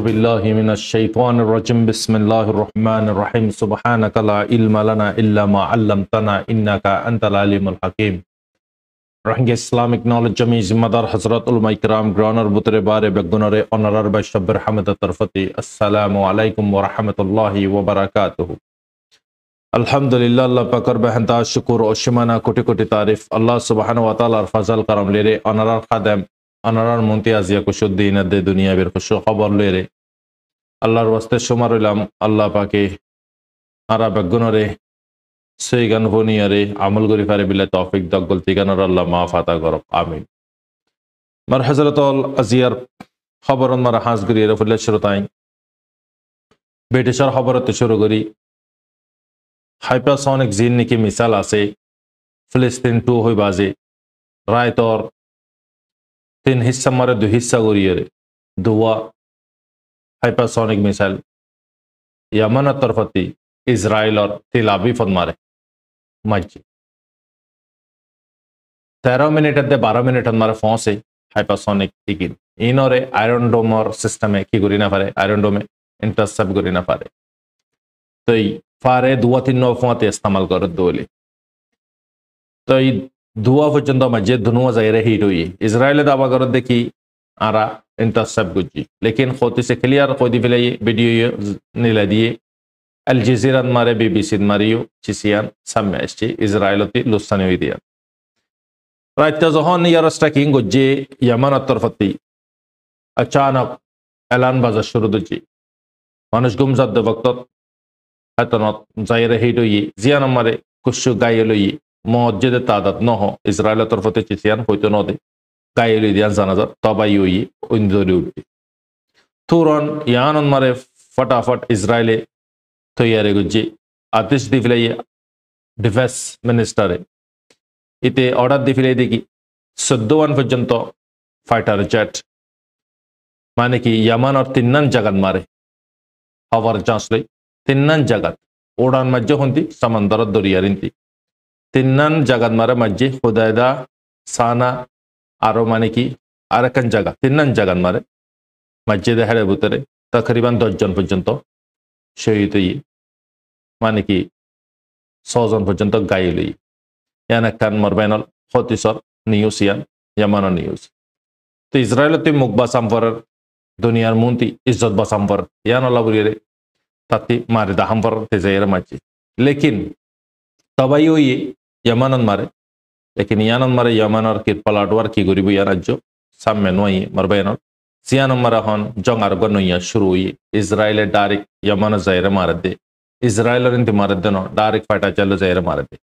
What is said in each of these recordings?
بالله من الشيطان الرجيم بسم الله الرحمن الرحيم سبحانك لا علم لنا إلا ما علمتنا إنك أنت العليم الحكيم. Range Islamic knowledge jami zimmadar Hazrat ulama ikram groner butre bare begunare honorar by Shabbir Hamid Tarfati. Assalamu alaikum wa rahmatullahi wa barakatuh. Alhamdulillah Allah pakar behanta shukur o shimana koti koti tarif Allah subhanahu wa ta'ala fazal karam lere honorar khadam honorar muntiazia kushuddin ad dunya bir khushu khabar lere Allahর ওয়াস্তে শুমার হইলাম আল্লাহ পাকে আরা বেগুনরে সেইগান ভনিয়ারে আমল করি পারে বিলে তৌফিক দাক গলতি গানর আল্লাহ মাফ আতা করক আমিন। মার হযরতুল আজিয়ার খবরন মার হাজ গরিয়ে রফুল্লাহ শ্রোতাই ব্রিটিশর খবরতে শুরু করি হাইপারসনিক জিন নাকি মিসাইল আছে ফিলিস্তিন 2 হই বাজে রায়তর 3 হিস্সা মারে 2 হিস্সা করিয়ে দুয়া हाइपरसोनिक मिसाइल यमन तरफती इजराइल और तेल अवीफ मारे मज्जी 13 मिनट 12 मिनट मारे फोन से हाइपरसोनिक टिकिन इन और आयरन डोम और सिस्टम की गुरी ना पारे आयरन डोम इंटरसेप्ट गुरी ना पारे तो फारे दुआ 3 नौ फोन इस्तेमाल कर दोले तो दुआ पर्यंत मज्जे दुनुआ जाहिर हिट हुई इजराइल दावा कर देखी आरा इंटरसेप्ट गुज्जी लेकिन खोती से क्लियर खोदी फिलाई वीडियो नीला दिए अल जजीरा मारे बीबीसी मारियो चिसियान सम्मेस्टी इजराइलती लुस्तानी हुई दिया रात जहान यार स्ट्राइकिंग गुज्जी यमन तरफती अचानक ऐलान बाजा शुरू दुजी मानुष गुमजाद वक्त हतनत जाहिर हिट हुई जियान मारे कुछ गायल हुई मस्जिद तादाद न हो इजराइल तरफती चिसियान होते न दे गायली दियान जानाजा तबाई हुई इंदोरी उठी तुरन यान मारे फटाफट इजराइले तैयारी गुज्जी आतिश दिफिलाई डिफेंस मिनिस्टर इते ऑर्डर दिफिलाई देखी 14 पर्यंत फाइटर जेट माने कि यमन और 3 जगत मारे हवर जांच लई 3 जगत उड़ान मज्जे होंती समंदर दरियारिंती 3 जगत मारे मज्जे खुदायदा साना आरो माने कि आरकन जगह 3 जगह मारे मस्जिद हेड़े भूतरे तकरीबन 10 जन पर्यंत शहीद हुई माने कि 100 जन पर्यंत गायल हुई यान कान मरबैनल खतिसर न्यूज यान यमन न्यूज तो इजराइल ते मुकबा संफर दुनियार मुंती इज्जत बसंफर यान लाबुरे तत्ती मारे दा हमफर ते जायर मच्ची लेकिन तबाई हुई यमन मारे लेकिन यान मारे यमन और किर पलाटवार की गरीब यार जो सामने नोई मरबैन सियान मारा हन जंग आरगन नोया शुरू हुई इजराइल डायरेक्ट यमन जाहिर मार दे इजराइल और इंत मार दे नो डायरेक्ट फाइटा चलो जाहिर मार दे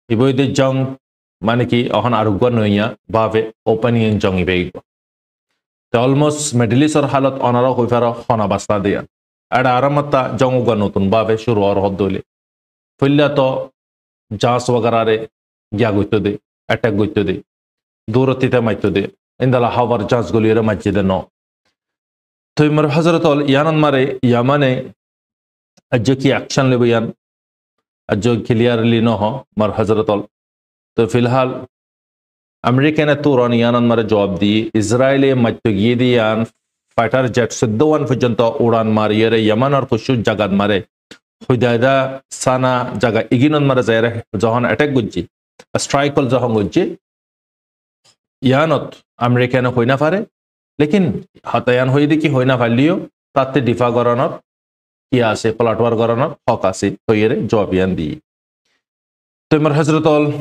इबो दे जंग माने कि अहन आरगन नोया बावे ओपन इन जंग इबेगो तो ऑलमोस्ट मिडिल ईस्ट और हालत अनरा होफारा खना बस्ता दे एड आरामता जंग गन नतुन बावे शुरू और हदोले फुल्ला तो जांच वगैरह रे ग्या गुत्तदे अटैक गुत्तदे दूरतिते माइतदे इंदला हवर जांच गुलियर मस्जिद नो तो मर हजरत यानन मारे यमने अज्जो की एक्शन ले बयान अज्जो क्लियरली न हो मर हजरत तो फिलहाल अमेरिका ने तुरन यानन मारे जवाब दी इजराइल मत्तगी दियान फाइटर जेट 12 पर्यंत उड़ान मारियर यमन और कुछ जगत मारे खुदायदा साना जगह इगिनन मारे जाहिर जहान अटैक गुज्जी स्ट्राइक कल जहां गुज्जे यानत अमेरिका ने होइना पारे लेकिन हतायान होई दे कि होइना पारलियो ताते डिफा गरानर कि आसे पलाटवार गरानर हक आसे तोयरे जवाब यान दी तो मर हजरतल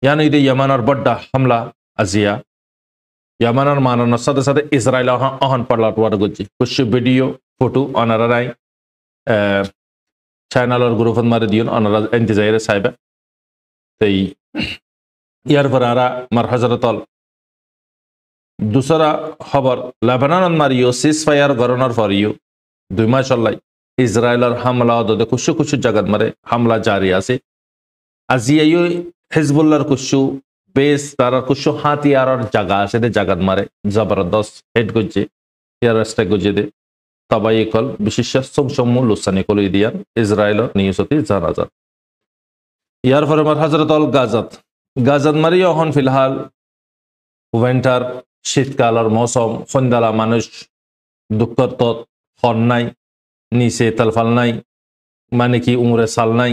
यान इदे यमनर बड्डा हमला अजिया यमनर मानन सदे सदे इजराइल अहन पलाटवार गुज्जी कुछ वीडियो फोटो अनराई चैनल और ग्रुप मारे दियन अनरा इंतजार साहिब यार फरारा मर हजरतल दूसरा खबर Lebanon Mario cease fire governor for you 2 माह चल इजराइल हमला दे कुछ जगत मरे हमला जारी आसे अजियो हिजबुल्लार कुछ बेस तार कुछ हाथियार और जगह आसे दे जगत मारे जबरदस्त हेड गुज्जे यार अस्टे गुज्जे दे तबाई कल विशेष समसमु लुसानी कल दिया इजराइल नियुसती जानाजा यार फरमार हजरत गाजत गाजत मारियो हन फिलहाल विंटर शीतकाल और मौसम फंदाला मानुष দুঃখর তত হন নাই নিচে তালফাল নাই মানে কি উমরে সাল নাই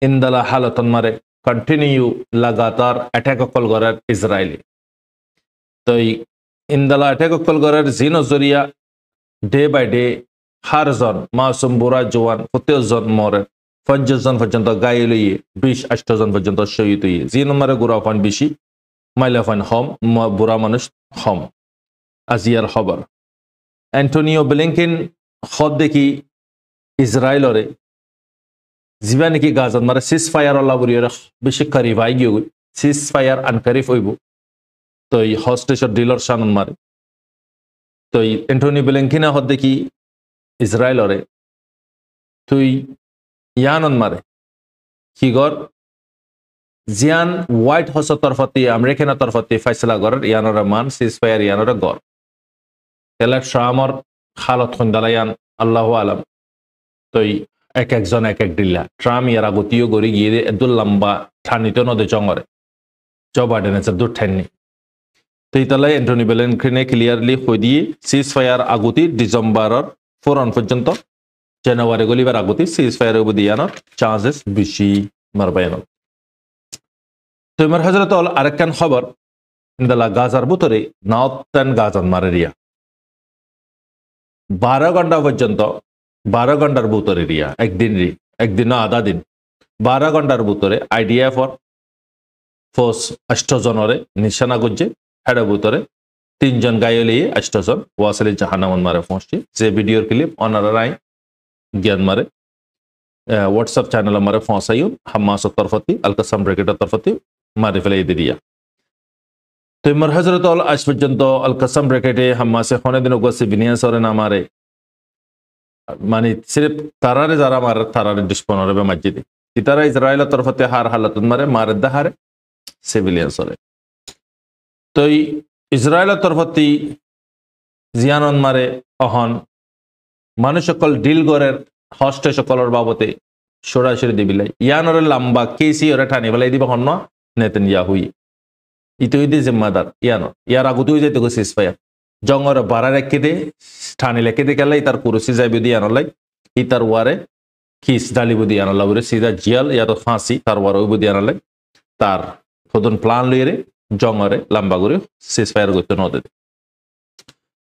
ইন্দালা হালতন মারে কন্টিনিউ লাগাতার অ্যাটাক অকল করার ইসরায়েলি তো ইন্দালা অ্যাটাক অকল করার জিন জরিয়া ডে বাই ডে হারজন মাসুম বুড়া জোয়ান প্রত্যেকজন মরে 50 জন পর্যন্ত গায়ে লইয়ে 20-28 জন পর্যন্ত শহীদ হইয়ে জিন মারে গুড়া ফান বেশি মাইলা ফান হম বুড়া মানুষ হম আজিয়ার খবর অ্যান্টনিও ব্লিংকেন খদ দেখি ইসরায়েলরে যিবা নাকি গাজাত মারে সিজ ফায়ার আল্লাহ বুড়িয়রে বেশি কারিফ আই গিয়ে সিজ ফায়ার আনকারিফ হইব তো এই হস্টেশর ডিলর শানন মারে তো এন্টনি ব্লিংকেন হদ দেখি ইসরায়েলরে তুই ইয়ানন মারে কি গর জিয়ান হোয়াইট হাউসের তরফতি আমেরিকানের তরফতি ফয়সলা গর ইয়ানর মান সিজ ফায়ার ইয়ানর গর তেলে ট্রামর হালত খন্দালায়ান আল্লাহ আলম তো এক একজন এক এক ডিল্লা ট্রাম ইয়ারা গতিও গড়ি গিয়ে এদুল লম্বা ঠানিত নদী জঙ্গরে জো বাইডেন আছে দূর ঠান্নি তো ইতালাই এন্টনি ব্লিংকেনে ক্লিয়ারলি কই দিয়ে সিজ ফায়ার আগুতি ডিসেম্বরের ফোরন পর্যন্ত জানুয়ারি গলিবার আগুতি সিজ ফায়ার দিয়ানোর চান্সেস বেশি মারবায়ান তো ইমার হজরত আরেকখান খবর ইন্দালা গাজার ভিতরে নাওতান গাজান মারেরিয়া 12 ঘন্টা পর্যন্ত 12 ঘন্টার ভিতরে রিয়া একদিন আধা দিন 12 ঘন্টার ভিতরে আইডিএফ ফোর্স 8 জনরে নিশানা করছে হেডের ভিতরে 3 জন গায়ে লিয়ে 8 জন ওয়াসলি জাহান্নামন মারে পৌঁছছে যে ভিডিওর ক্লিপ অনারাই জ্ঞান মারে হোয়াটসঅ্যাপ চ্যানেল মারে পৌঁছাইও হামাসের তরফতি আল কাসাম ব্রিগেডের তরফতি মারে ফেলে দিয়া তো ইমার হজরত আজ পর্যন্ত আল কাসাম ব্রিগেডে হামাসে হনে দিন ওগসি বিনিয়াস ওরে না মারে মানে সির্ফ তারারে যারা মারে তারারে দুশ্মন হবে মসজিদে তারা ইসরায়েলের তরফতে হার হালত মারে দাহারে সিভিলিয়ানস ওরে তো ইসরায়েলের তরফতি জিয়ানন মারে অহন মানুষ সকল ডিল গড়ের হস্টে সকলের বাবতে সরাসরি দিবিলাই ইয়ানরে লম্বা কেসি ওরে ঠানি বেলাই দিব হন নেতেন ইয়াহুই ইতুইদি জিম্মাদার ইয়ানো ইয়ার আগুতুই যাইতে গো সিজ ফায়ার জঙ্গর বাড়া রেখে দে ঠানি লেখে দে গেলে তার কুরসি যাইবে দিয়ে আনলাই ইতার ওয়ারে খিস ডালিব দিয়ে আনলা বলে সিধা জিয়াল ইয়া তো ফাঁসি তার ওয়ার ওইব দিয়ে আনলাই তার ফদন প্লান লইরে জঙ্গরে লম্বা করে সিজ ফায়ার করতে নদে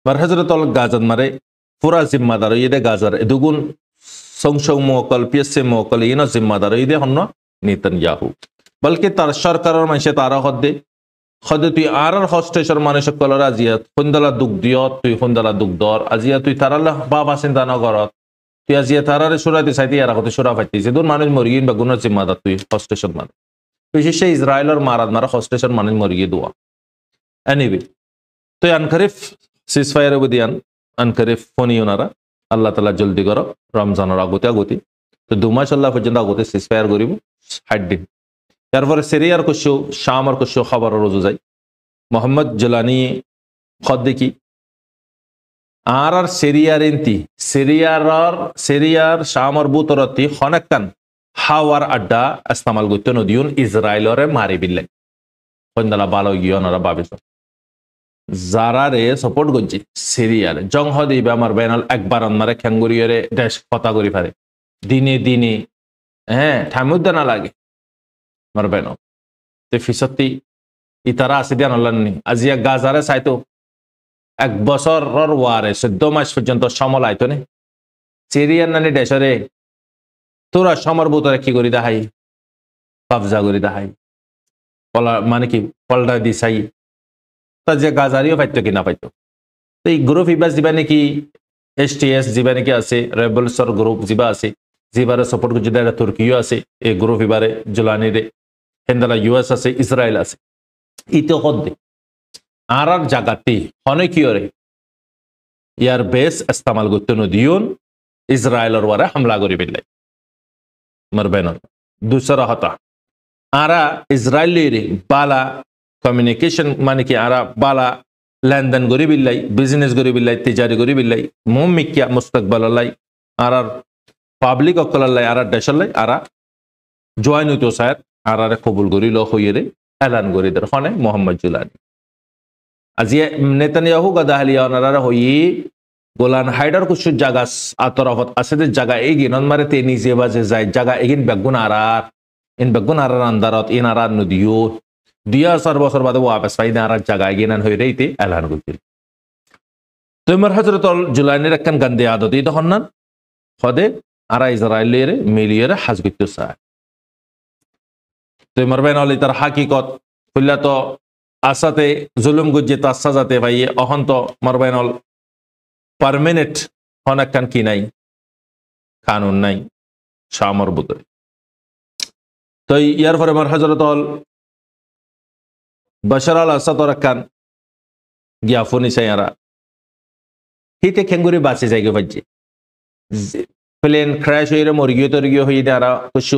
বার হজরত গাজান মারে পুরা জিম্মাদার ইদে গাজার দুগুণ সংসং মোকল পিএসসি মোকল ইন জিম্মাদার ইদে হন নেতান ইয়াহু বলকে তার সরকারের মানুষে তারা হদে তুই আর হস্টেশর মানুষ কলর আজিয়া সুন্দলা দুঃখ দিয় তুই সুন্দলা দুঃখ দর আজিয়া তুই তারাল্লা বাবা চিন্তা নগরত তুই আজিয়া তারারে সুরাতে চাইতে আর হতে সুরা ফাইতে যে দূর মানুষ মরি বা গুণের জিম্মাদার তুই হস্টেশন মানে বিশেষে ইসরায়েলের মারাত মারা হস্টেশন মানুষ মরি গিয়ে দোয়া এনিবি তুই আনকারিফ সিজ ফায়ার দিয়ান আনকারিফ ফোনি ওনারা আল্লাহ তালা জলদি কর রমজানের আগতি তো 2 মাস আল্লাহ পর্যন্ত আগতে সিজ ফায়ার করিব 60 দিন তারপরে সিরিয়ার কুশু শামর কুশু খবর রোজু যাই মোহাম্মদ জলানি খদ দেখি আর সিরিয়ার ইন্তি সিরিয়ার শামর বুতরতি হনেকান হাওয়ার আড্ডা ইস্তেমাল করতে নদিউন ইসরায়েলরে মারি বিল্লাই কন্দালা ভালো গিয়ে ওনারা ভাবিস যারা রে সাপোর্ট করছি সিরিয়ার জং হদিবে আমার বেনাল একবার মারে খেঙ্গুরিয়রে দেশ কথা করি পারে দিনে হ্যাঁ ঠামুদ্দা না লাগে আমার বেন তো ফিসতি ইতারা আছে দিয়ান হল্লানি আজিয়া গাজারে চাইতো 1 বছরের ওয়ারে 14 মাস পর্যন্ত সমল আইতো নে সিরিয়ার নানি দেশরে তোরা সমর বুতরে কি করি দেখাই কবজা করি দেখাই মানে কি পল্টা দি চাই তা যে গাজারিও পাইতো কি না পাইতো তো এই গ্রুপ ইবাস দিবা নাকি STS দিবা নাকি আছে রেবলসর গ্রুপ যিবা আছে যিবারে সাপোর্ট করছে এটা তুর্কিও আছে এই গ্রুপ ইবারে জুলানিরে হেন্দালা US আছে ইসরায়েল আছে ইতো হদ্দে আর জাগাতে হনে কিয়রে ইয়ার বেস ইস্তেমাল করতে নদিউন ইসরায়েলের ওয়ারে হামলা করি বিল্লাই মারবেন দুসরা হতা আরা ইসরায়েলের বালা কমিউনিকেশন মানে কি আরা বালা লেনদেন করি বিল্লাই বিজনেস করি বিল্লাই তিজারি করি বিল্লাই মুমিকিয়া মুস্তাকবালাই আর পাবলিক অকলাই আর দেশলাই আরা জয়েন হইতো সাহেব আরারে কবুল করি ল হইরে এলান করি দের হনে মোহাম্মদ জুলানি আজি নেতানিয়াহু গাদাহলিয়া ওনারা হই গোলান হাইডার কুসু জায়গা আতরফত আছে যে জায়গা এগিন মারে তে নিজে বাজে যায় জায়গা এগিন বেগুন আরার ইন বেগুন আরার আন্দারত ইন আরার নদীও 2000 বছর বাদে ওয়াপস পাইনা আরার জায়গা এগিন হয়ে রেইতে এলান করছিল তোমার হজরতল জুলাইনের একখান গান্ধী আদতি তখন না হদে আরা ইসরায়েলের মিলিয়ে হাজ করতে চায় তোমার বেন অলি তার হাকিকত হইলা তো আসাতে জুলুম গুজ্জে তার সাজাতে ভাইয়ে অহন্ত মারবাইনল পারমানেন্ট হনাক্কান কি নাই কানুন নাই শামর বুতরে তো ইয়ার পরে আমার হজরত বশর আল আসাদ রাক্কান গিয়াফুনি সাইয়ারা হিতে খেঙ্গুরি বাঁচে যাইগে ভাজ্যে প্লেন ক্র্যাশ হয়ে মর্গীয় তর্গীয় হয়ে দেয়ারা কিছু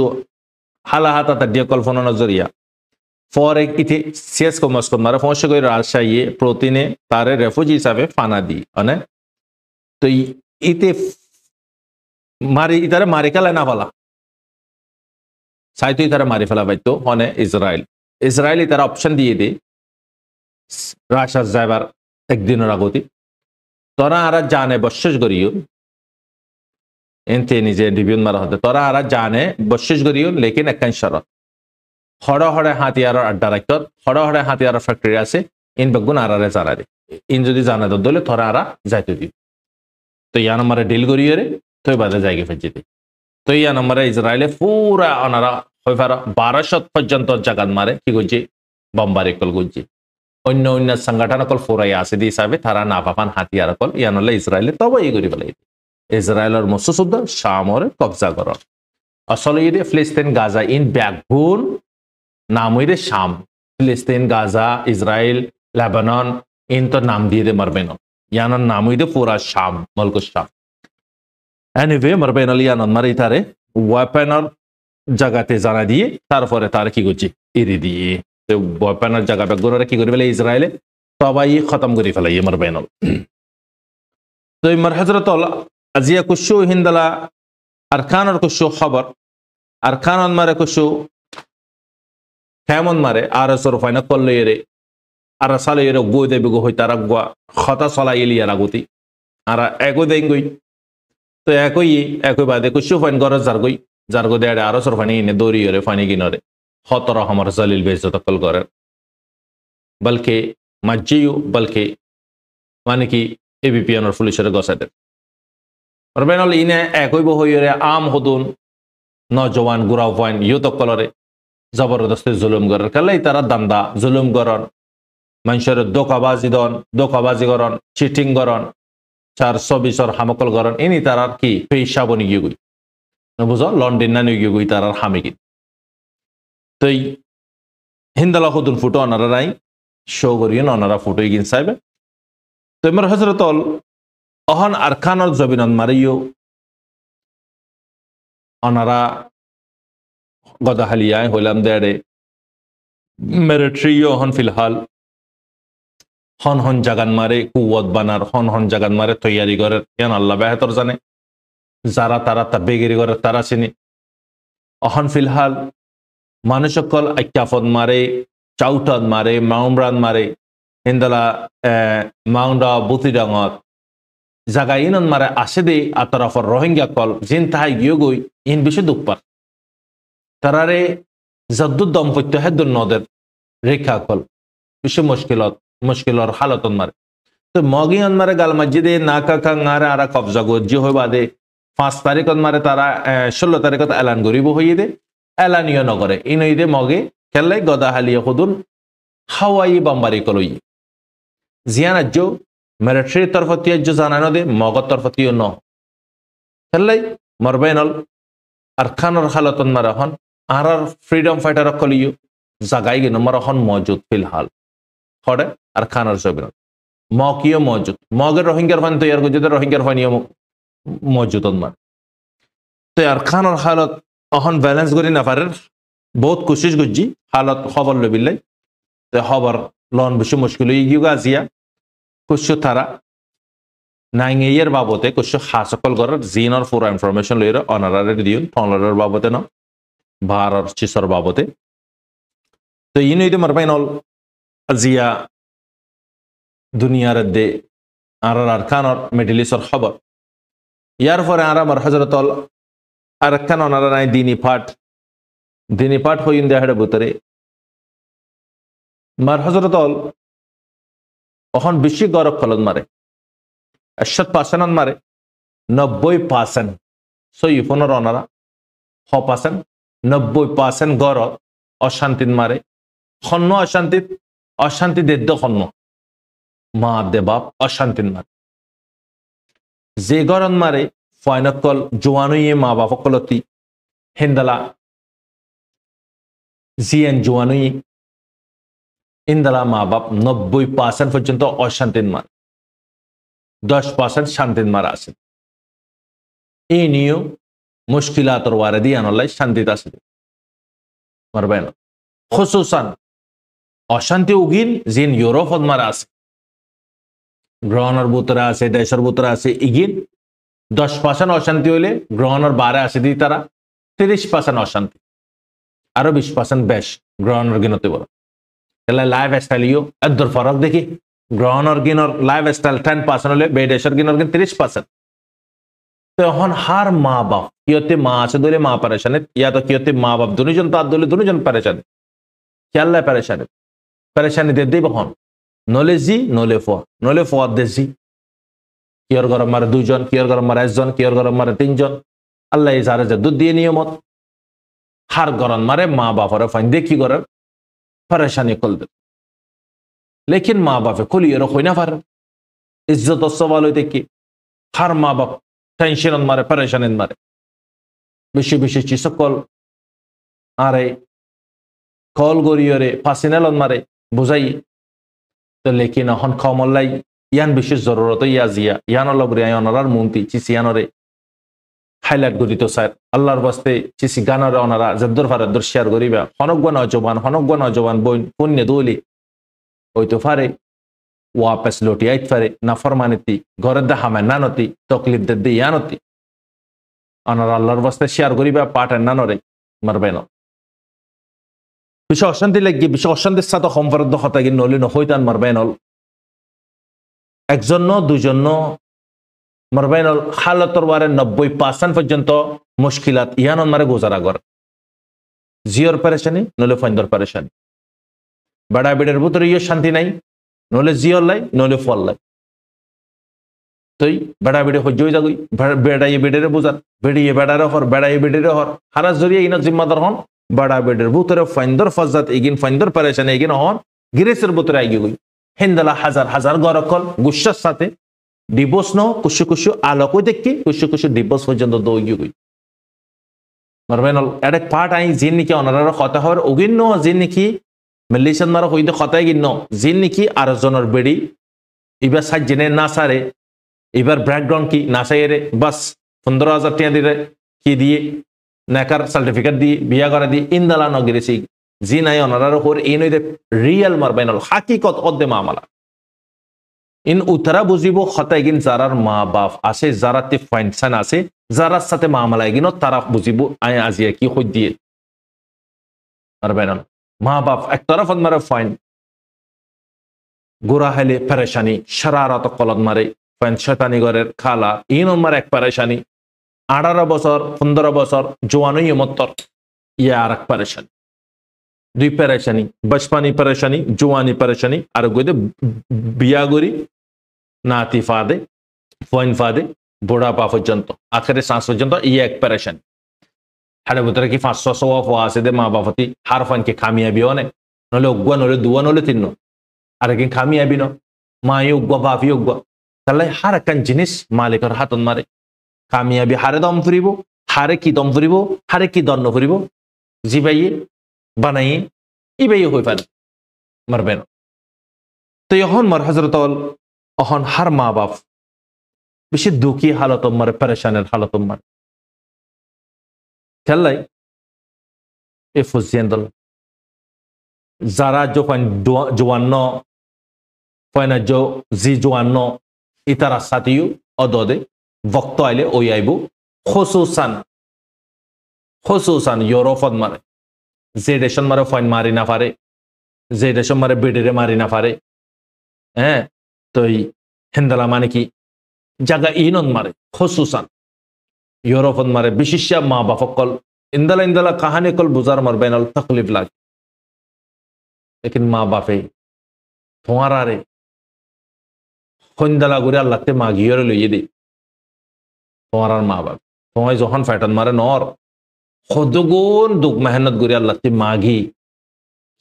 হালা হাতা তার দিয়ে কল্পনা নজরিয়া ফরে ইতে শেষ কমস কম মারা ফোঁস করে রাজশাহী প্রতিনে তারে রেফুজি হিসাবে ফানা দি মানে তো ইতে মারি ইতারে মারি খেলা না ফেলা সাইতো ইতারে মারি ফেলা পাইতো হনে ইসরায়েল ইতারা অপশন দিয়ে দে রাশার যাইবার একদিনের আগতি তোরা আরা জানে বশেষ করিও এনতে নিজে ডিবিউন মারা হতে তোরা আরা জানে বশেষ করিও লেকিন একখান শরত হড়ে হড়ে হাতিয়ার আড্ডা রাখত হড়ে হড়ে হাতিয়ার ফ্যাক্টরি আছে ইন বেগুন আরারে জানা দে ইন যদি জানা দলে তোরা আরা যাইতে দিও তো ইয়া নম্বরে ডিল করিয়ে রে তো বাদে জায়গা ফেজিতে তো ইয়া নম্বরে ইসরায়েলে পুরা অনারা হয়ে ফারা 1200 পর্যন্ত জাগাত মারে কি করছে বম্বারে কল করছে অন্য অন্য সংগঠন কল ফোরাই আছে দি হিসাবে তারা না পাপান হাতিয়ার কল ইয়া নলে ইসরায়েলে তবে এই করি ফেলাই ইসরায়েলের মসুসুদ্দ শামরে কবজা কর আসলে ইয়ে ফিলিস্তিন গাজা ইন ব্যাকবোন নাম হইরে শাম ফিলিস্তিন গাজা ইসরায়েল লেবানন ইন তো নাম দিয়ে দে মারবেন ইয়ানোর নাম হইরে পুরা শাম মলকুস শাম এনিওয়ে মারবেন ইয়ানোর মারি তারে ওয়েপেনর জায়গাতে জানা দিয়ে তারপরে তার কি করছে ইরি দিয়ে তো ওয়েপেনর জায়গা ব্যাকবোনরে কি করে ফেলে ইসরায়েলে সবাই খতম করে ফেলে মারবেন তো ইমার হজরত আজিয়া কুশু হিন্দালা আরকানর কুশু খবর আরকানন মারে কুশু কেমন মারে আর সরফাইনা করলে এরে আর সালে এর গো দেবে গো হই তারা গোয়া খতা চলা এলিয়ার আগতি আর একই দেন গই তো একই বাদে কুশু ফাইন গরজ যার গো দেড়ে আরো সরফাইনি ইনে দৌড়ি এরে ফাইনি গিনরে হতর আমার জালিল বেজত কল করে বলকে মাজিও বলকে মানে কি এবিপিএনর পুলিশের গসাদের রবেনল ইনে একই বহইরে আম হদুন নজওয়ান গুরাও ফাইন ইউত কলরে জবরদস্তি জুলুম করার কালাই তারা দান্দা জুলুম করন মানুষের দোকাবাজি করন চিটিং করন 420 হামকল করন ইনি তারার কি পেশা বনি গিয়ে গই বুঝো লন্ডন না নিয়ে গই তারার হামিকি তো হিন্দালা হদুন ফুটো অনারা নাই শো করিয়েন অনারা ফুটো গিন চাইবে তো এমর হজরতল অহন আরকানর জবিনন মারিও অনারা গদাহালিয়ায় হইলাম দেড়ে মিলিটারিও হন ফিলহাল হন হন জাগান মারে কুয়ত বানার হন জাগান মারে তৈয়ারি করে ইয়ান আল্লাহ বেহতর জানে যারা তারা তা বেগিরি করে তারা চিনি অহন ফিলহাল মানুষ সকল আক্যাফত মারে চাউটাত মারে মাউমরান মারে হিন্দালা মাউন্ডা বুতিডাঙত জাগা ইনন মারে আসে দে আতরফর রোহিঙ্গা কল জিন তাহাই গিয়ে গই ইন বেশি দুঃপার তারারে জদ্দুদ দম্পত্য হেদুর নদের রেখা কল বেশি মুশকিলর হালতন মারে তো মগি মারে গাল মসজিদে নাকা কাঙারে আরা কবজা গজ্জি হয়ে বাদে 5 তারিখত মারে তারা 16 তারিখত এলান করিব হইয়ে দে এলানিও নগরে ইনই দে মগে খেললে গদাহালিয়া খুদুন হাওয়াই বাম্বারি কলই জিয়ানাজ্য মিলিটারির তরফতীয় জানানো দে মগর তরফতীয় ন খেললে মরবেনল আরকানর হালতন মারা হন আর ফ্রিডম ফাইটার কলিও জাগাই গে নম্বর হন মজুদ ফিলহাল হড়ে আরকানর জবিন মকিও মজুদ মগের রোহিঙ্গার ফান তৈয়ার করছে রোহিঙ্গার ফানিও মজুদ মার তো আরকানর হালত অহন ব্যালেন্স করি না পারে বহুত কোশিশ করছি হালত খবর লবিল্লাই তো খবর লন বেশি মুশকিল গিয়ে আজিয়া কুশু তারা নাইংয়ের বাবতে কুশু হাসকল করার জিনর পুরা ইনফরমেশন লইরে অনারারে দিউন টনলারের বাবতে না ভারর চিসর বাবতে তো ইনইতে মারবাইন অল আজিয়া দুনিয়ার দে আর আরকানর মিডল ইস্টর খবর ইয়ার পরে আর আমার হজরতল আরকান ওনারা নাই দিনী পাঠ হইন দেহের ভিতরে মার হজরতল এখন বেশি গরব ফলন মারে 60% মারে 90% সই ফোনের ওনারা 100% 90% গড় অশান্তিত মারে খন্ন অশান্তি দেদ্য খন্ন মা দে বাপ অশান্তিত মারে যে গরম মারে ফয়নকল জোয়ানুয়ে মা বাপ সকলতি হিন্দালা জিয়ান জোয়ানুই ইন্দালা মা বাপ 90% পর্যন্ত অশান্তিত মারে 10% শান্তিত মারা আছে এই নিয়েও মুশকিলাতর ওয়ারেদি আনলাই শান্তিত আছে মারবেন খুসুসান অশান্তি উগিন জিন ইউরোপত মারা আছে গ্রহণের বুতরা আছে দেশের বুতরা আছে ইগিন 10% অশান্তি হইলে গ্রহণের বারে আছে দি তারা 30% অশান্তি আরো 20% বেশ গ্রহণের গিনতে বলো তাহলে লাইফ স্টাইলিও এদর ফরক দেখি গ্রহণের গিনর লাইফ স্টাইল 10% হলে বেদেশের গিনর গিন 30% তখন হার মা বাপ কিয়তে মা আছে দলে মা পরেশানে ইয়া তো কিয়তে মা বাপ দুজন তার দলে দুজন পরেশানে খেয়াল্লা পরেশানি দে দেব হন নলে ফোয়া দেশি কিয়র গরম মারে 2 জন কিয়র গরম মারে 1 জন কিয়র গরম মারে 3 জন আল্লাহ ইজারে দুধ দিয়ে নিয়মত হার গরম মারে মা বাপরে ফাইন দেখি করার পরেশানি করবে লেকিন মা বাপে খুলি এর হই না পারে ইজ্জত সওয়াল হইতে কি হার মা বাপ টেনশন মারে পরেশানি মারে বেশি চিসকল আরে কল গরিয়রে ফাসিনালন মারে বুঝাই তো লেকিন এখন কমল্লাই ইয়ান বিশেষ জরুরত ইয়ান লগরে অনারার মন্ত্রী চিসিয়ানরে হাইলাইট করি তো স্যার আল্লাহর বাস্তে চিসি গানরে অনারা জদ্দর ফারাদ্দর শেয়ার করিবা হনকগণ নজবান বইন পুণ্য দৌলি হইতো পারে ওয়াপস লটি আইত পারে নাফরমানিতি ঘরের দেখামে নানতি তকলিফ দে ইয়ানতি অনারা আল্লাহর বাস্তে শেয়ার করিবা পাটের নানরে মারবে না বিষয় অশান্তি লাগি বিষয় অশান্তির সাথে সম্পর্ক হতা গিয়ে নলি নহইতান মারবেনল একজন দুজন মারবেনল হালতর বারে 90% পর্যন্ত মুশকিলাত ইয়ানন মারে গোজারা গর জিওর পরেশানি নলে ফাইন্দর পরেশানি বেড়া বেড়ের ভিতরে ইয়ে শান্তি নাই নলে জিওর লাই নলে ফল লাই তুই বেড়া বেড়ে হজ্জ হয়ে যাগুই বেড়াইয়ে বেড়েরে বোঝার বেড়িয়ে বেড়ারে হর বেড়াইয়ে বেড়েরে হর হারাস জরিয়ে ইনা জিম্মাদার হন बड़ा बेडर बुतरे फाइंदर फजत इगिन फाइंदर परेशान इगिन हन गिरेसर बुतरे आगे गई हिंदला हजार गरकल गुस्सार साथे डिवोर्स न कुछ आलोको देखी कुछ डिवोर्स पर्यন্ত দৌগি গই মারবেনল এডক পার্ট আই জিন নিকি অনারার কথা হর ওগিন্ন জিন নিকি মেলিশন মারা হইতে কথাই গিন্ন জিন নিকি আর জনের বেড়ি এবার সাজনে না সারে এবার ব্যাকগ্রাউন্ড কি না সাইরে বাস 15000 টাকা দিলে কি দিয়ে নেকার সার্টিফিকেট দিয়ে বিয়া করে দিয়ে ইন্দালা নগিরেছি জি নাই অনারার হর এই নইতে রিয়েল মারবেনল হাকিকত অদ্দে মামলা ইন উত্তরা বুঝিব হতাই গিন যারার মা বাপ আছে যারাতে ফাইনসান আছে যারার সাথে মামলা গিন তারা বুঝিব আই আজিয়া কি হই দিয়ে মারবেনল মা বাপ এক তরফ মারে ফাইন গোরা হেলে পরেশানি শরারত কলদ মারে ফাইন শয়তানি গরের খালা ইন মার এক পরেশানি 18 বছর 15 বছর জওয়ানই মত্তর ইয়া আর এক পরেশানি দুই পরেশানি বচপানি পরেশানি জওয়ানি পরেশানি আর গইদে বিয়া গরি নাতি ফাদে ফইন ফাদে বুড়া পা পর্যন্ত আখেরে শ্বাস পর্যন্ত ইয়া এক পরেশানি হাড়ে ভিতরে কি 500 ওয়া আছে দে মা বাপতি হার ফান কে কামিয়াবি অনে নলে উগবা নলে দুয়া নলে তিন আর কি কামিয়াবি ন মা ইউগবা বাপ ইউগবা তাহলে হার কান জিনিস মালিকের হাতন মারে কামিয়াবি হারে দম ফুরিব হারে কি দম ফুরিব হারে কি দণ্ড ফুরিব জিবাইয়ে বানাইয়ে ইবাইয়ে হয়ে পারে মারবে না তো এখন মার হজরত অহন হার মা বাপ বেশি দুঃখী হালত মারে পরেশানের হালত মারে খেললাই এ ফুজিয়ান যারা যখন জোয়ান্ন ফয়না জি জোয়ান্ন ইতারা সাথীও অদদে वक्त आइले ओई आइबो खुसूसान यूरोपत मारे जे देशन मारे फाइन मारी ना पारे जे देशन मारे बेडेरे मारी ना पारे तो হেন্দালা মানে কি জাগা ইনন মারে খসুসান ইউরোপন মারে বিশিষ্য মা বাপকল ইন্দালা ইন্দালা কাহানি কল বুজার মারবেন তকলিফ লাগে লেকিন মা বাপে তোমার আরে সন্ধ্যালা করে আল্লাহতে মাগিয়ে লইয়ে দি তোমার আর মা বাপ তোমায় যখন ফ্যাটন মারে নর সদগুণ দুঃখ মেহনত করে আল্লাহতে মাগি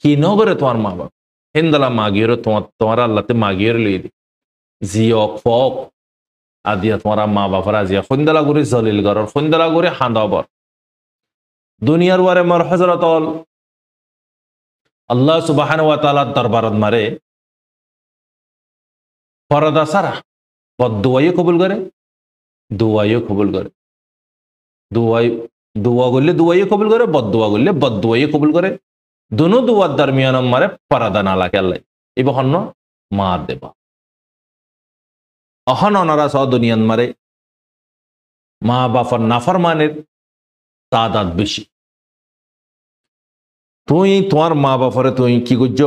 কি নগরে তোমার মা বাপ হিন্দালা মাগিয়ে তোমার আল্লাহতে মাগিয়ে লইয়ে দি জিয়ক ফক আদিয়া তোমার মা বাপার আজিয়া সন্ধ্যালা করে জলিল গর সন্ধ্যালা করে হাঁদাবর দুনিয়ার ওয়ারে মর হজরত আল্লাহ সুবহানাহু ওয়া তাআলার দরবারত মারে ফরদা সারা বদুয়াইও কবুল করে দুয়াইও কবুল করে দুয়া করলে দুয়াইও কবুল করে বদুয়া করলে বদুয়াইও কবুল করে দুনো দুয়ার দরমিয়ান মারে পরাদা না লাগে আল্লাহ এই বহন্ন মা দেবা অহন অনারা সহ দুনিয়ান মারে মা বাফর নাফরমানের তাদাদ বেশি তুই তোমার মা বাপরে তুই কি করছ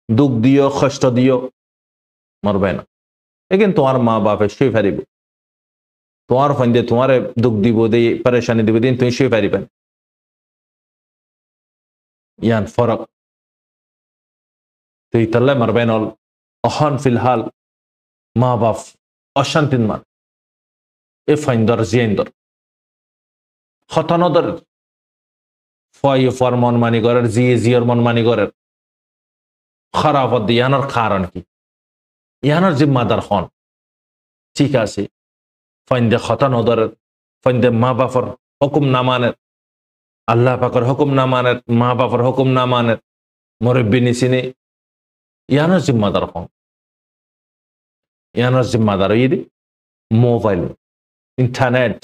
দুঃখ দিও কষ্ট দিও মরবে না লেকিন তোমার মা বাপে শুয়ে ফারিব তোমার ফন্দে তোমার দুঃখ দিব দে পরেশানি দিব দিন তুই শুয়ে ফারিবেন ইয়ান ফরক তুই তাল্লে মরবেন অল অহন ফিলহাল মা বাপ অশান্তিন মান এ ফাইন্দর জিয়েন্দর হতানদর ফর মন মানি করার জিয়র মন মানি করার খারাপ ইয়ানোর কারণ কি ইয়ানোর জিম্মাদার হন ঠিক আছে ফাইন্দে হতানদর ফাইন্দে মা বাপর হুকুম না মানের আল্লাহ পাকের হুকুম না মানের মা বাপর হুকুম না মানের মুরব্বি নিচিনে ইয়ানোর জিম্মাদার হন ইয়ানোর জিম্মাদার ইদি মোবাইল ইন্টারনেট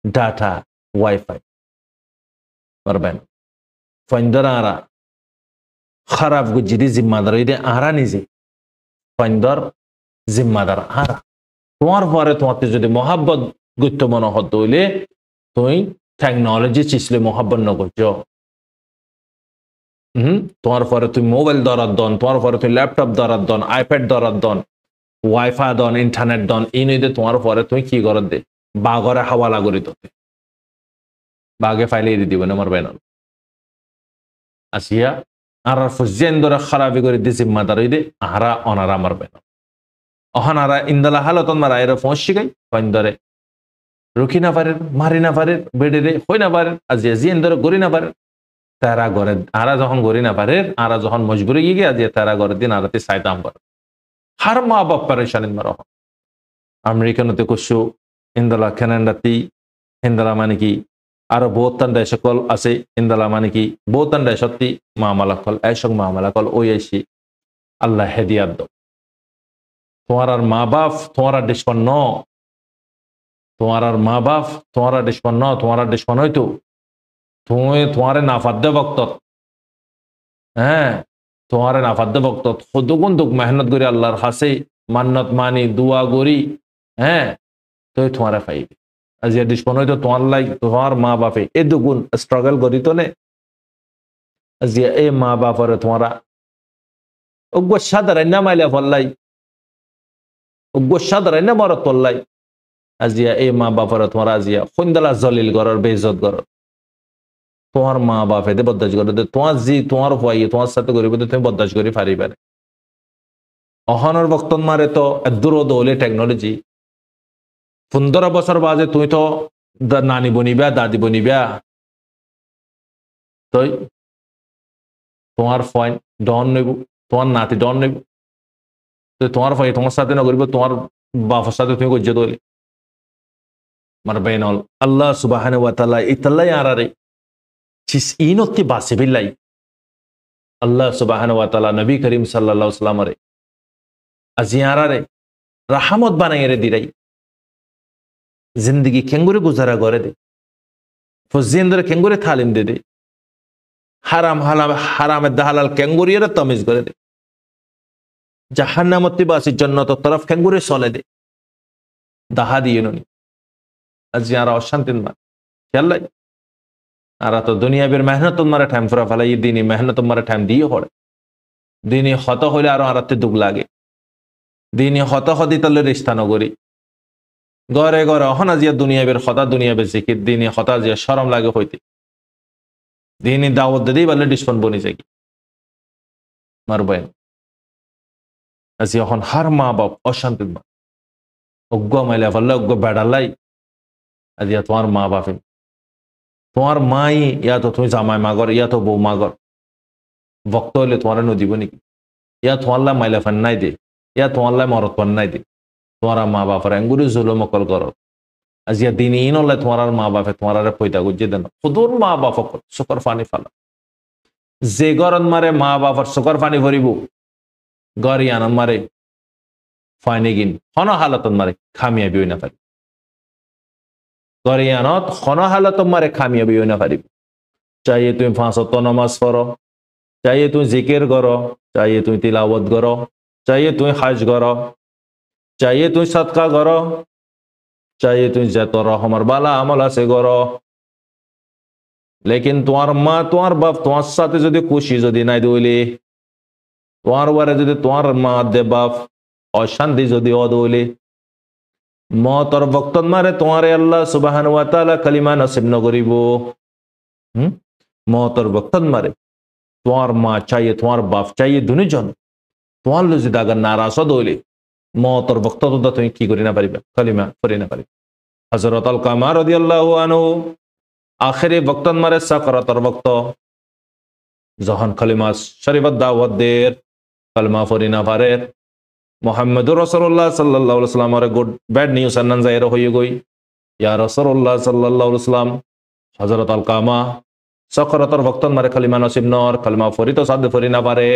ডাটা ওয়াইফাই পারবেন ফাইন্দর আরা খারাপ গুজিদি জিম্মাদার ইদে আরা নিজে ফাইন্দর জিম্মাদার আরা তোমার পরে তোমাকে যদি মহাব্বত গুরুত্ব মনে হত হইলে তুই টেকনোলজি চিসলে মহাব্বত নগজ তোমার পরে তুই মোবাইল দরার দন তোমার পরে তুই ল্যাপটপ দরার দন আইপ্যাড দরার দন ওয়াইফাই দন ইন্টারনেট দন এই নইদে তোমার পরে তুই কি করত দে বাগরে হাওয়ালা করি তোতে বাগে ফাইলে দিয়ে দিব না মারবে না আসিয়া আর ফুজেন ধরে খারাপি করে দিয়ে জিম্মাদার হইদে আহারা অনারা মারবে না অহনারা ইন্দালা হালতন মারা এরা ফোঁস শিখাই কইন ধরে রুখি না পারে মারি না পারে বেড়ে রে হই না পারে আজিয়া জিয়েন ধরে গড়ি না পারে তারা ঘরে আরা যখন গড়ি না পারে আরা যখন মজবুরি গিয়ে আজিয়া তারা ঘরের দিন আরাতে সাইতাম পারে হার মা বাপ পারেশানিন মারা আমেরিকানতে কুসু ইন্দালা কানাডাতি ইন্দালা মানে কি আরো বহুতান দেশ সকল আছে ইন্দালা মানে কি বহুতান দেশতি মামালা কল এসব মামালা কল ওই এসি আল্লাহ হেদিয়াত দাও তোমার আর মা বাপ তোমার আর ডিসপন ন তোমার আর মা বাপ তোমার আর ডিসপন ন তোমার আর ডিসপন হইতো তুমি তোমারে নাফাদ্য বক্ত হ্যাঁ তোমারে নাফাদ্য বক্ত খুদুগুন দুঃখ মেহনত করি আল্লাহর হাসে মান্নত মানি দুয়া করি হ্যাঁ তো তোমারে পাইবে আজি ডিসপন হইতো তোমার লাই তোমার মা বাপে এ দুগুণ স্ট্রাগল করি তো নে আজি এ মা বাপরে তোমারা অজ্ঞ সাধারণ না মাইলা ফল্লাই অজ্ঞ সাধারণ না মরত পল্লাই আজিয়া এ মা বাপরে তোমার আজিয়া সন্ধ্যালা জলিল গড়র বেইজত গড়র তোমার মা বাপে দে বদাস করে দে তোমার জি তোমার ভাই তোমার সাথে করিব তুমি বদাস করি পারিবে অহনর বক্তন মারে তো দূর দৌলে টেকনোলজি 15 বছর বাজে তুই তো নানি বনিবা দাদি বনিবা তো তোমার ফয়েন ডন নেব তোমার নাতি ডন নেব তো তোমার ভাই তোমার সাথে না করিব তোমার বাবার সাথে তুমি গজ্জে দৌলে মার বেনল আল্লাহ সুবহানাহু ওয়া তাআলা ইতাল্লাই আরারে চিস ইনতি বাসিবিল্লাই আল্লাহ সুবহানাহু ওয়া তাআলা নবী করিম সাল্লাল্লাহু আলাইহি ওয়াসাল্লাম রে আজিয়ারারে রহমত বানাইয়ে রে দিরাই जिंदगी केंगुरे गुजारा करे दे फजिंदर केंगुरे तालीम दे दे हराम हलाल हराम दहालाल केंगुरे रे तमीज करे दे जहन्नमति बासी जन्नत तरफ केंगुरे चले दे दाहा दिए ननी आज यारा अशांतिन मा चल आरा तो दुनिया बेर मेहनत मारे टाइम फरा फला ये दिनी मेहनत मारे टाइम दिए होड़े दिनी खत होले आरो आराते दुख लागे দিনই হতা হদি তালে রিস্তা নগরী ঘরে ঘরে অহনা জিয়া দুনিয়া বের হতা দুনিয়া বের জিকির দিনই হতা জিয়া শরম লাগে হইতে দিনই দাওয়াত দিই বলে ডিসপন বনি যাই মারবেন আজি এখন হার মা বাপ অশান্তির মা অজ্ঞ মাইলে ফেললে অজ্ঞ বেড়ালাই আজি তোমার মা বাপে তোমার মাই ইয়া তো তুমি জামাই মাগর ইয়া তো বউ মাগর ভক্ত হইলে তোমার নদীব নাকি ইয়া তোমার মাইলা ফান নাই দে ইয়া তোমার মরত ফান নাই দে তোমার মা বাপের এঙ্গুরি জুলুম অকল কর আজিয়া দিন ইন হলে তোমার মা বাপে তোমার পয়তা গুজিয়ে দেন খুদুর মা বাপ চকর পানি ফালা যে গরত মারে মা বাপর চকর পানি ভরিব গড়ি আনন্দ মারে ফাইনে গিন হন হালত মারে খামিয়াবি হই না পারি গড়ি আনত হন হালত মারে খামিয়াবি হই না পারিব চাইয়ে তুমি 5 ওয়াক্ত নামাজ পড়ো চাইয়ে তুমি জিকির করো চাইয়ে তুমি তিলাওয়াত করো চাইয়ে তুমি হজ করো চাইয়ে তুমি সদকা করো চাইয়ে তুমি যত রহমর বালা আমল আছে করো লেকিন তোমার মা তোমার বাপ তোমার সাথে যদি খুশি যদি নাই দইলে তোমার বারে যদি তোমার মা দে বাপ অশান্তি যদি অদইলে মতর বক্তন মারে তোমারে আল্লাহ সুবহানাহু ওয়া তাআলা কালিমা নসিব নগরিব মতর বক্তন মারে তোমার মা চাইয়ে তোমার বাপ চাইয়ে দুনিজন তোমার যদি আগার নারাজ দইলে মতর বক্তব্য তুমি কি করি না পারিবা কালিমা করি না পারিবা হযরত আলকামা রাদিয়াল্লাহু আনহু আখেরি বক্তন মারে সাকরাতর বক্ত যখন কালিমা শরীফত দাওয়াত দের কালিমা পড়ি না পারে মুহাম্মদুর রাসূলুল্লাহ সাল্লাল্লাহু আলাইহি ওয়াসাল্লামের গুড ব্যাড নিউজ আনন যায়র হয়ে গই ইয়া রাসূলুল্লাহ সাল্লাল্লাহু আলাইহি ওয়াসাল্লাম হযরত আলকামা সাকরাতর বক্তন মারে কালিমা নসিব নর কালিমা পড়ি তো সাদ পড়ি না পারে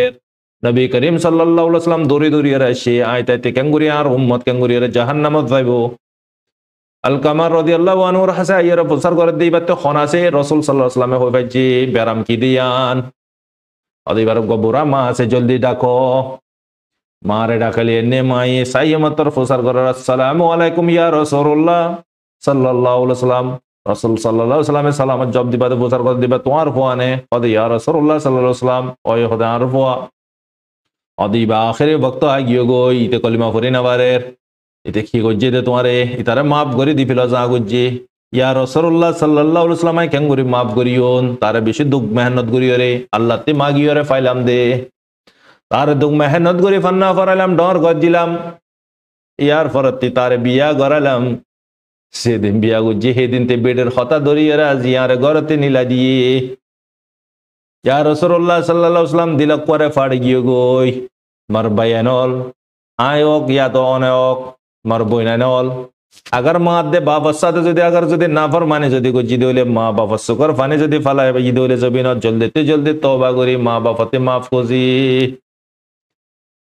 নবী করিম সাল্লাল্লাহু আলাইহি ওয়াসাল্লাম দৌড়ি দৌড়ি আসে আইতাইতে কেঙ্গুরি আর উম্মত কেঙ্গুরি জাহান্নামত যাইব আলকামা রাদিয়াল্লাহু আনহুর হাসে আইয়ার প্রচার করে দিবাতে খনাসে রাসূল সাল্লাল্লাহু আলাইহি ওয়াসাল্লামে হই ভাইজি বেরাম কি দিয়ান আদিবার গবুরা মা আছে জলদি ডাকো মারে ডাকলে এনে মাই সাইয়্যমাতর প্রচার করে আসসালামু আলাইকুম ইয়া রাসূলুল্লাহ সাল্লাল্লাহু আলাইহি ওয়াসাল্লাম রাসূল সাল্লাল্লাহু আলাইহি ওয়াসাল্লামের সালামত জব দিবাতে প্রচার করে দিবা তোমার ফুয়ানে কদ ইয়া রাসূলুল্লাহ সাল্লাল্লাহু আলাইহি ওয়াসাল্লাম ওই হদা আর ফুয়া আদিবা আখিরে বক্ত আগিয়ে গই ইতে কলিমা পড়ি না পারে ইতে কি গজ্জে দে তোমারে ইতারে মাফ করে দি ফিল যা গজ্জে ইয়া রাসূলুল্লাহ সাল্লাল্লাহু আলাইহি ওয়াসাল্লাম কেন করি মাফ করিওন তারে বেশি দুঃখ মেহনত করিও রে আল্লাহ তে মাগিও রে ফাইলাম দে তারে দুঃখ মেহনত করি ফান্না ফরাইলাম ডর গজ্জিলাম ইয়ার ফরতি তারে বিয়া গরালাম সেদিন বিয়া গজ্জে সেদিন তে বেডের হতা ধরিয়ে রাজি আর গরতে নিলা দিয়ে ইয়া রাসূলুল্লাহ সাল্লাল্লাহু আলাইহি ওয়াসাল্লাম দিলক করে ফাড় গিয়ে গই মার বায়ানল আয়ক ইয়া তো অনেক মার বইনানল আগার মা দে বাবার সাথে যদি নাফরমানি যদি গজ্জি দইলে মা বাবা শুকর ফানি যদি ফালায় ই দইলে জবিন জলদি তওবা করি মা বাবাতে মাফ কজি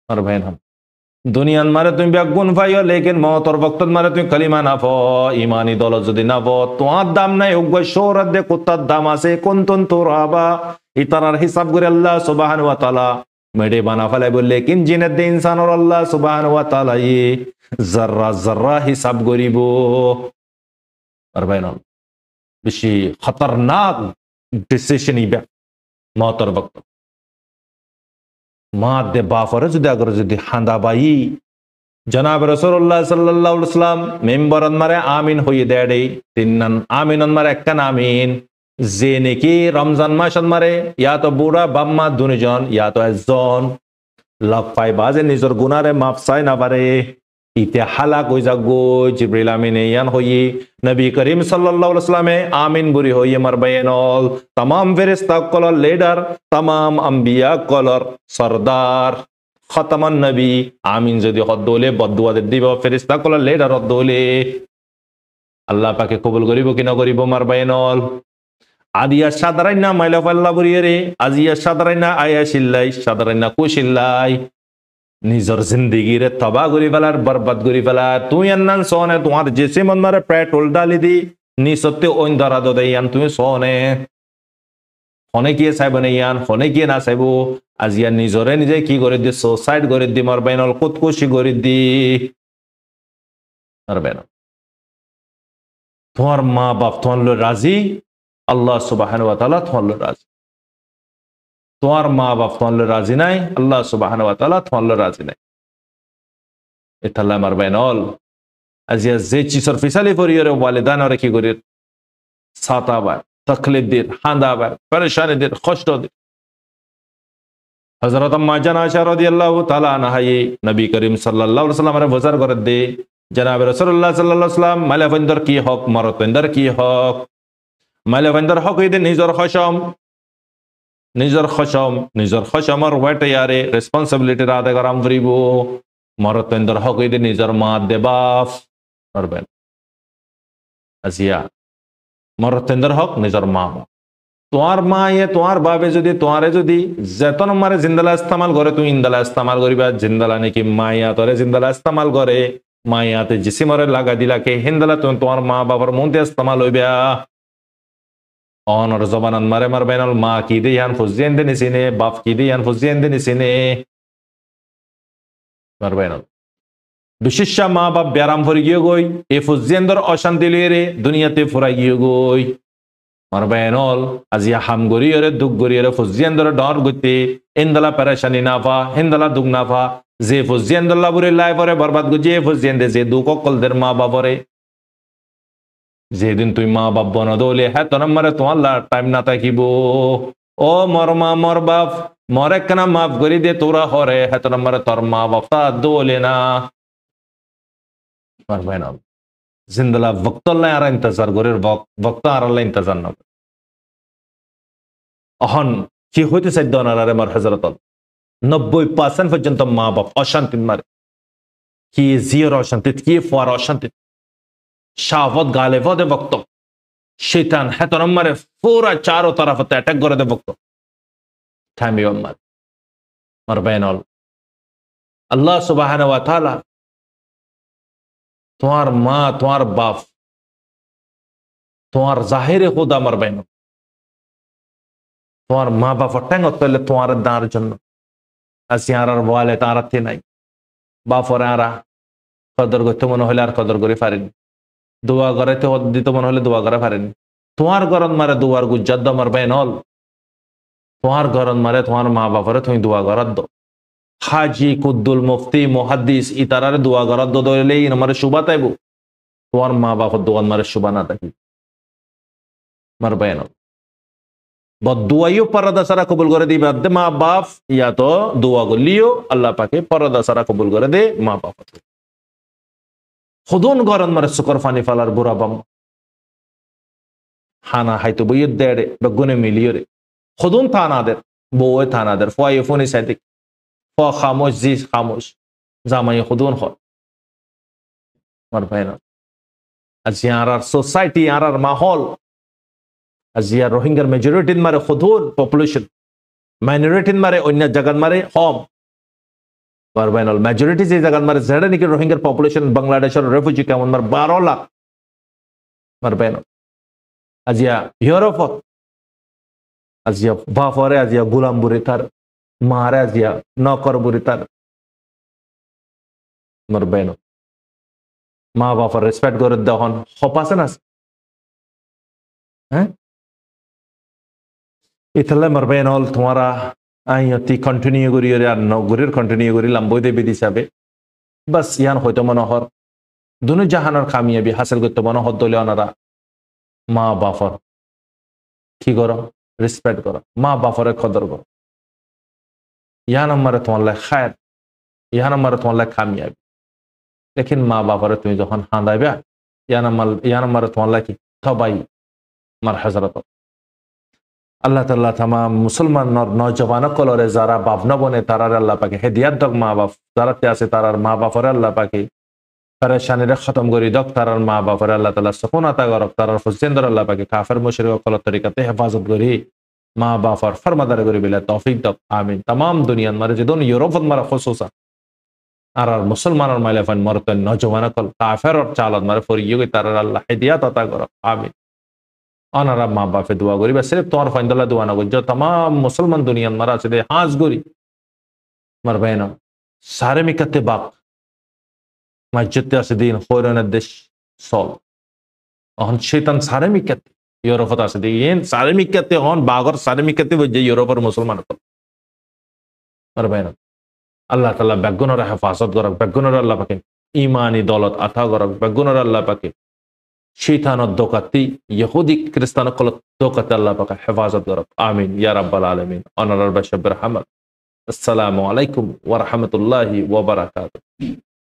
আর ভাই না দুনিয়ান মারে তুমি বেগুন পাইও লেকিন মতর বক্তত মারে তুমি কালিমা না ফো ইমানি দল যদি না ফো তোমার দাম নাই উগ্র শহরত দে কুত্তার দাম আছে কুনতুন তুরাবা ইতারার হিসাব করে আল্লাহ সুবহানাহু ওয়া তাআলা মেডে বানা ফেলে বললে কিন জিনের দে ইনসানর আল্লাহ সুবহানাহু ওয়া তাআলা ই জাররা জাররা হিসাব করিব আর ভাই না বেশি খতরনাক ডিসিশন ইবা মতর বক্তত মা দে বাফরে যদি হান্দা বাই জনাব রাসূলুল্লাহ সাল্লাল্লাহু আলাইহি ওয়াসাল্লাম মেম্বরন মারে আমিন হই দেড়ে তিনন আমিনন মারে একখান আমিন যে নাকি রমজান মাসন মারে ইয়া তো বুড়া বাম্মা দুনিজন ইয়া তো একজন লাভ পাই বাজে নিজর গুনারে মাফ চাই না পারে ইতে হালাক হই যাগো জিবরিল আমিন ইয়ান হই নবী করিম সাল্লাল্লাহু আলাইহি ওয়াসাল্লামে আমিন বুরি হই মার বায়ানল तमाम ফেরেশতা কলর লিডার तमाम আম্বিয়া কলর সরদার খতমান নবী আমিন যদি হদলে বদদুয়া দিব ফেরেশতা কলর লিডার হদলে আল্লাহ পাকে কবুল করিব কি না করিব মার বায়ানল আদিয়া সাদারাইনা মাইলা ফাল্লা বুরিয়ে আজিয়া সাদারাইনা আয়াশিল্লাই সাদারাইনা কুশিল্লাই নিজর জিন্দগিরে তবা করি ফেলার বরবাদ করি ফেলার তুই আন্নান সোনে তোমার জেসে মন মারে পেট্রোল ডালি দি নি সত্যি ওই ধরা দো দেয়ান তুমি সোনে হনে কি চাইবনে ইয়ান হনে কি না চাইব আজিয়া নিজরে নিজে কি করে দি সুসাইড করে দি মার বাইনল খুদকুশি করে দি আর বাইন তোমার মা বাপ তোমার রাজি আল্লাহ সুবহানাহু ওয়া তাআলা তোমার রাজি তোমার মা বাপ তোমার রাজি নাই আল্লাহ সুবহানাহু ওয়া তাআলা তোমার রাজি নাই ইতাল্লা মারবেন অল আজিয়া যে চিসর ফিসালি ফরিয়রে ওয়ালিদান আর কি করি সাতাবার তকলিফ দির হাঁদাবার পরেশানি দির কষ্ট দির হযরত আম্মা জান আয়েশা রাদিয়াল্লাহু তাআলা আনহা নবী করিম সাল্লাল্লাহু আলাইহি ওয়াসাল্লামের বজার করে দে জনাব রাসূলুল্লাহ সাল্লাল্লাহু আলাইহি ওয়াসাল্লাম মালাফেন্দর কি হক মরতেন্দর কি হক মালাফেন্দর হক ইদে নিজর খশমর ওয়াইট ইয়ারে রেসপন্সিবিলিটি আদায় করাম ফরিব মরতেন্দর হক ইদে নিজর মা দেবাফ করবেন আজিয়া মরতেন্দর হক নিজর মা তোমার মা তোমার বাবে যদি তোমারে যদি যেত নম্বরে জিন্দালা ইস্তেমাল করে তুমি ইন্দালা ইস্তেমাল করিবা জিন্দালা নাকি মাইয়া তোরে জিন্দালা ইস্তেমাল করে মাইয়াতে জিসিমরে লাগা দিলাকে হিন্দালা তুমি তোমার মা বাবার মধ্যে ইস্তেমাল হইবা অনর জবানান মারে মারবেন মা কি দিয়ে ইয়ান ফুজিয়েন দে নিসিনে বাপ কি দিয়ে ইয়ান ফুজিয়েন দে নিসিনে মারবেন বিশেষ মা বাপ ব্যারাম ফরি গিয়ে গই এ ফুজিয়েন্দর অশান্তি লিয়ে রে দুনিয়াতে ফুরাই গিয়ে গই মারবেনল আজিয়া হাম গরিয়রে দুঃখ গরিয়রে ফুজিয়েন্দর ডর গতি ইন্দালা পেরেশানি নাফা হিন্দালা দুঃখ নাফা যে ফুজিয়েন্দল্লা বুড়ি লাই পরে বরবাদ গুজিয়ে ফুজিয়েন্দে যে দুঃখ অকলদের মা বাপরে যেদিন তুই মা বাপ বন দৌলে হ্যাঁ তোর মারে তোমার টাইম না থাকিব ও মর মা মর বাপ মরে কেনা মাফ করি দে তোরা হরে হ্যাঁ তোর মারে তোর মা বাপ তা দৌলে না মারবেনল জিন্দলা ভক্তল্লাহ আর ইন্তজার গরের ভক্ত আর আল্লাহ ইন্তজার না অহন কি হইতে চাই দনারে মার হযরত 90% পর্যন্ত মা বাপ অশান্তি মারে কি জিয়র অশান্তি কি ফর অশান্তি শাহওয়াত গালেবদে ভক্ত শয়তান হেতন মারে পুরা চারো তরফতে অ্যাটাক করে দে ভক্ত থামি উম্মত মারবেনল আল্লাহ সুবহানাহু ওয়া তাআলা তোমার মা তোমার বাপ তোমার জাহিরে খুদা মারবেন তোমার মা বাপ ট্যাঙ্গ তলে তোমার দাঁড় জন্য আসিয়ার বলে তার নাই বাপরে আরা কদর করতে মনে হলে আর কদর করে পারেনি দোয়া করাইতে দিতে মনে হলে দোয়া করে পারেনি তোমার গরম মারে দোয়ার গুজ্জাদ মারবেন হল তোমার গরম মারে তোমার মা বাপরে তুমি দোয়া করার দো হাজি কুদ্দুল মুফতি মুহাদ্দিস ইতারারে দোয়া করার দো দইলে ইনমারে শুবা তাইব তোমার মা বাপর দোয়ান মারে শুবা না থাকি মারবেন বদুয়াইও পরদা সারা কবুল করে দিবে দে মা বাপ ইয়া তো দোয়া গলিও আল্লাহ পাকে পরদা সারা কবুল করে দে মা বাপ খুদুন গরন মারে শুকর ফানি ফালার বুড়া বাম হানা হাইতো বইয়ে দেড়ে বেগুনে মিলিয়ে রে খুদুন থানাদের বউয়ে থানাদের ফয়ে ফোনে সাইতে ফ খামোশ জি খামোশ জামাই খুদুন হ মারবেন আজিয়ার সোসাইটি আর মাহল আজিয়া রোহিঙ্গার মেজরিটি মারে খুদুন পপুলেশন মাইনরিটি মারে অন্য জায়গার মারে কম মারবেনল মেজরিটি যে জায়গার মারে যেটা নাকি রোহিঙ্গার পপুলেশন বাংলাদেশের রেফিউজি কেমন মার 12 লাখ মারবেন আজিয়া ইউরোপ আজিয়া বাফরে আজিয়া গুলাম বুড়ি তার মারে আজিয়া নকর বুড়ি তার মারবেন মা বাপর রেসপেক্ট করে দেওয়ান হপ আছে না হ্যাঁ ইতালে মারবেনল তোমারা আইয়তি কন্টিনিউ করি আর নগরের কন্টিনিউ করি লাম্বই দেবে হিসাবে বাস ইয়ান হয়তো মনোহর দুনু জাহানের কামিয়াবি হাসিল করতে মনোহর দলে ওনারা মা বাপর কি করো রেসপেক্ট করো মা বাপরে কদর করো ইয়ান আমারে তোমার লাই খায়ের ইয়ান আমারে তোমার লাই কামিয়াবি লেকিন মা বাপরে তুমি যখন হাঁদাইবা ইয়ান আমারে তোমার লাই কি থবাই মার হযরত আল্লাহ তাআলা तमाम মুসলমান নওজওয়ান কলরে যারা বাপ না বনে তারার আল্লাহ পাকে হেদিয়াত দক মা বাপ যারাতে আছে তারার মা বাপরে আল্লাহ পাকে পরেশানিরে খতম করি দক তারার মা বাপরে আল্লাহ তাআলা সুকুনাতা গরক তারার ফুজেন্দর আল্লাহ পাকে কাফের মুশরিক কল তরিকাতে হেফাজত করি মা বাপর ফরমাদার করি বিলা তৌফিক দক আমিন तमाम দুনিয়ার মারে যে দন ইউরোপত মারা খুসুসা আর মুসলমানের মাইলাফান মরতন নওজওয়ান কল কাফের চালত মারে ফরিয়ে তারার আল্লাহ হেদিয়াত আতা গরক আমিন অনারা মা বাপে দোয়া করি বা সির্ফ তোমার ফাইন্দলা দোয়া না করি तमाम মুসলমান দুনিয়ার মারা আছে দে হাজ করি মারবেন সারে মিকাতে বাক মসজিদে আছে দিন খৈরানের দেশ সল অহন শয়তান সারে মিকাতে ইউরোপত আছে দিন সারে মিকাতে হন বাগর সারে মিকাতে বজে ইউরোপের মুসলমান মারবেন আল্লাহ তাআলা বেগুনের হেফাজত করক, বেগুনের আল্লাহ পাকে ইমানি দলত আতা করক, বেগুনের আল্লাহ পাকে শৈতানের দোকাতি ইহুদি খ্রিস্টান কল দোকাতে আল্লাহ পাকে হেফাজত করক। আমিন ইয়া রাব্বাল আলামিন। অনারাল বাশাবির হামাদ। আসসালামু আলাইকুম ওয়া রাহমাতুল্লাহি ওয়া বারাকাতুহু।